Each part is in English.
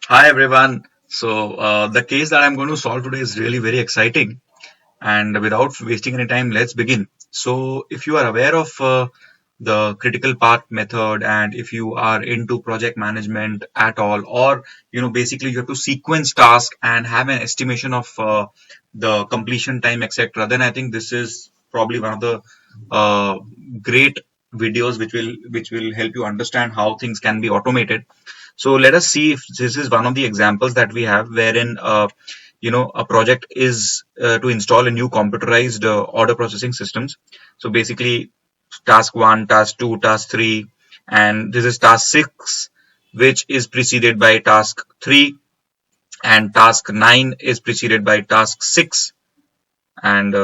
Hi everyone. The case that I'm going to solve today is really very exciting. And without wasting any time, let's begin. So, if you are aware of the critical path method, and if you are into project management at all, or basically you have to sequence tasks and have an estimation of the completion time, etc., then I think this is probably one of the uh, great videos which will help you understand how things can be automated. So let us see if this is one of the examples that we have wherein a project is to install a new computerized order processing systems. So basically task 1, task 2, task 3, and this is task 6, which is preceded by task 3, and task 9 is preceded by task 6, and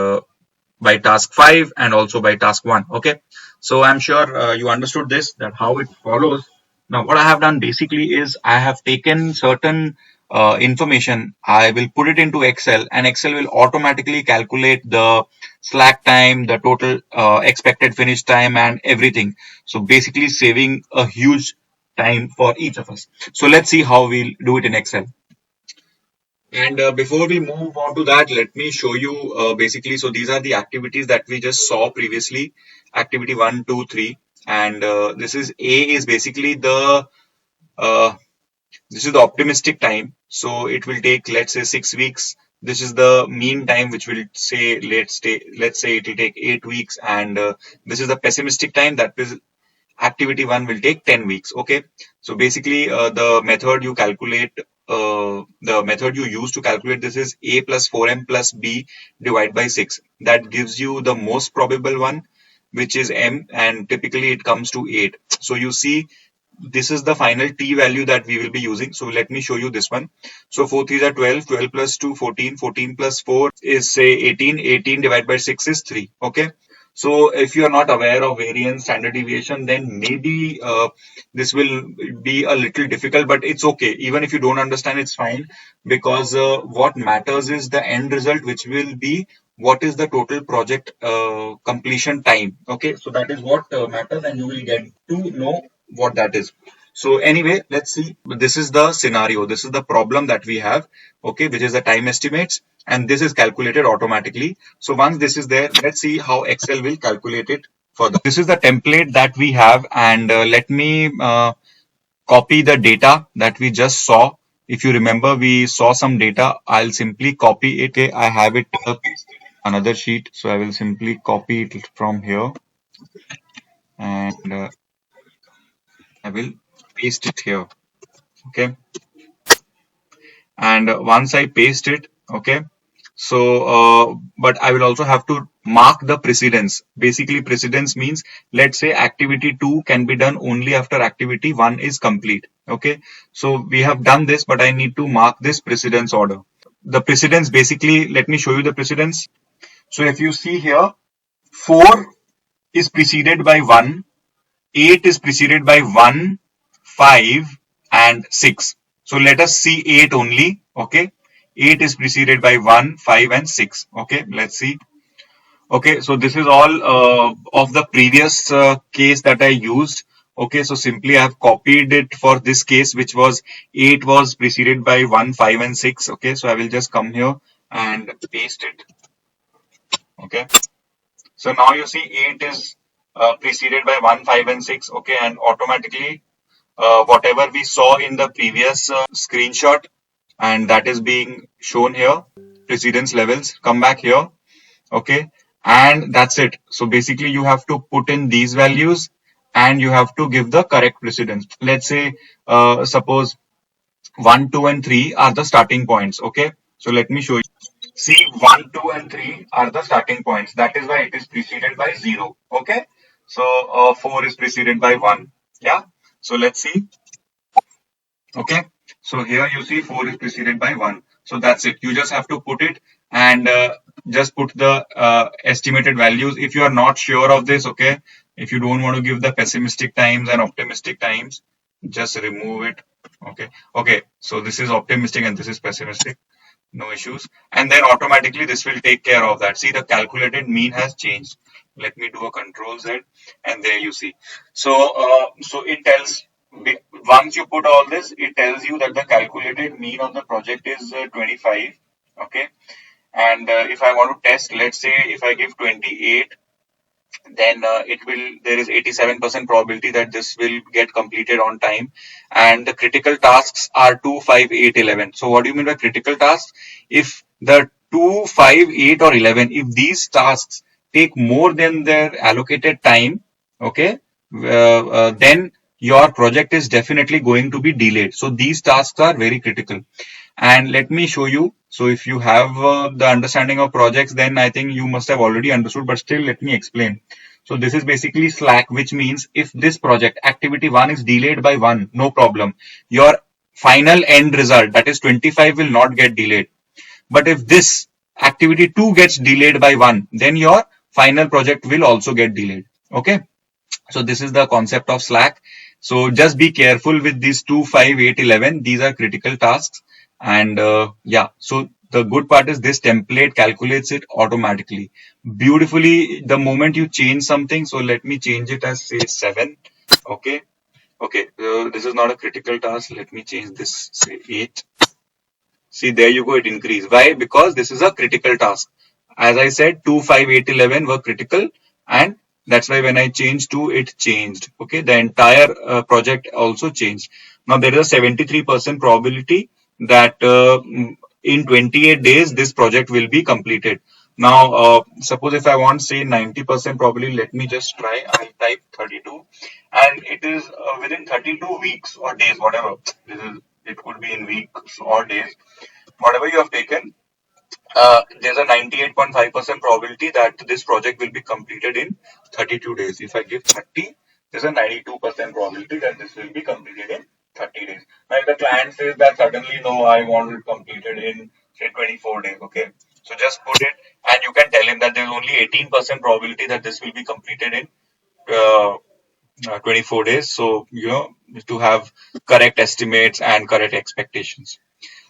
by task 5, and also by task 1. Okay, so I'm sure you understood this, that how it follows. Now what I have done basically is I have taken certain information, I will put it into Excel, and Excel will automatically calculate the slack time, the total expected finish time, and everything. So basically saving a huge time for each of us. So let's see how we'll do it in Excel. And before we move on to that, let me show you basically. So these are the activities that we just saw previously. Activity 1, 2, 3, and this is A is basically uh, the optimistic time. So it will take, let's say, 6 weeks. This is the mean time, which will say let's say it will take 8 weeks, and this is the pessimistic time. That is activity 1 will take 10 weeks. Okay, so basically the method you use to calculate this is a plus 4m plus b divided by 6. That gives you the most probable one, which is m, and typically it comes to 8. So you see, this is the final t value that we will be using. So let me show you this one. So 4 3s are 12, 12 plus 2 14, 14 plus 4 is say 18, 18 divided by 6 is 3. Okay, so if you are not aware of variance, standard deviation, then maybe this will be a little difficult, but it's okay. Even if you don't understand, it's fine, because what matters is the end result, which will be what is the total project completion time. Okay, so that is what matters, and you will get to know what that is. So anyway, let's see. This is the scenario. This is the problem that we have. Okay, which is the time estimates, and this is calculated automatically. So once this is there, let's see how Excel will calculate it further. This is the template that we have, and let me copy the data that we just saw. If you remember, we saw some data. I'll simply copy it. Okay, I have it another sheet, so I will simply copy it from here, and I will paste it here. Okay, and once I paste it, okay, so but I will also have to mark the precedence. Basically, precedence means, let's say activity 2 can be done only after activity 1 is complete. Okay, so we have done this, but I need to mark this precedence order. The precedence, basically, let me show you the precedence. So if you see here, 4 is preceded by 1, 8 is preceded by 1, 5, and 6. So let us see 8 only. Okay, 8 is preceded by 1, 5, and 6. Okay, let's see. Okay, so this is all of the previous case that I used. Okay, so simply I have copied it for this case, which was 8 was preceded by 1, 5, and 6. Okay, so I will just come here and paste it. Okay, so now you see 8 is preceded by 1, 5, and 6. Okay, and automatically whatever we saw in the previous screenshot, and that is being shown here, precedence levels, come back here. Okay, and that's it. So basically you have to put in these values, and you have to give the correct precedence. Let's say suppose 1, 2, and 3 are the starting points. Okay, so let me show you. See, 1, 2, and 3 are the starting points. That is why it is preceded by 0. Okay, so 4 is preceded by 1. Yeah, so let's see. Okay, so here you see 4 is preceded by 1. So that's it. You just have to put it, and just put the estimated values. If you are not sure of this, okay, if you don't want to give the pessimistic times and optimistic times, just remove it. Okay, okay, so this is optimistic and this is pessimistic. No issues. And then automatically this will take care of that. See, the calculated mean has changed. Let me do a control Z, and there you see. So, so it tells Once you put all this, it tells you that the calculated mean of the project is 25. Okay. And if I want to test, let's say if I give 28, then there is 87% probability that this will get completed on time. And the critical tasks are 2, 5, 8, 11. So what do you mean by critical tasks? If the 2, 5, 8 or 11, if these tasks take more than their allocated time, okay, then your project is definitely going to be delayed. So these tasks are very critical. And let me show you. So if you have the understanding of projects, then I think you must have already understood, but still let me explain. So this is basically slack, which means if this project activity 1 is delayed by 1, no problem. Your final end result, that is 25, will not get delayed. But if this activity 2 gets delayed by 1, then your final project will also get delayed. Okay. So this is the concept of slack. So just be careful with these 2, 5, 8, 11. These are critical tasks. And yeah, so the good part is this template calculates it automatically. Beautifully, the moment you change something. So let me change it as say 7. Okay. Okay. This is not a critical task. Let me change this, say 8. See, there you go, it increased. Why? Because this is a critical task. As I said, 2, 5, 8, 11 were critical, and that's why when I changed 2, it changed. Okay, the entire project also changed. Now there is a 73% probability that in 28 days this project will be completed. Now, suppose if I want say 90% probability, let me just try. I'll type 32, and it is within 32 weeks or days, whatever. It could be in weeks or days, whatever you have taken, there's a 98.5% probability that this project will be completed in 32 days. If I give 30, there's a 92% probability that this will be completed in 30 days. Now, if the client says that suddenly, no, I want it completed in, say, 24 days, okay? So just put it, and you can tell him that there's only 18% probability that this will be completed in 24 days. So, to have correct estimates and correct expectations.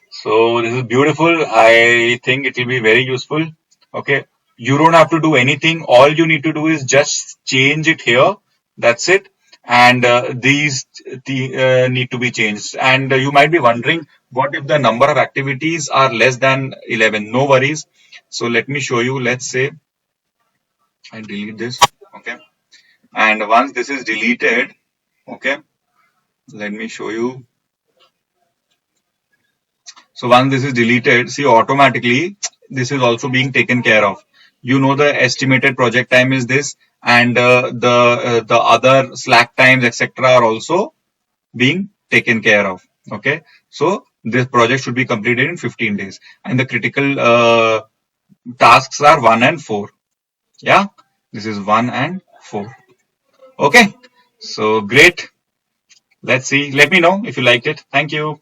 So this is beautiful. I think it will be very useful. Okay. You don't have to do anything. All you need to do is just change it here. That's it. And these need to be changed. And you might be wondering, what if the number of activities are less than 11? No worries. So let me show you. Let's say I delete this. Okay. And once this is deleted, okay, let me show you. So once this is deleted, see automatically this is also being taken care of. You know the estimated project time is this, and the other slack times etc. are also being taken care of. Okay, so this project should be completed in 15 days, and the critical tasks are 1 and 4. Yeah, this is 1 and 4. Okay, so great. Let's see. Let me know if you liked it. Thank you.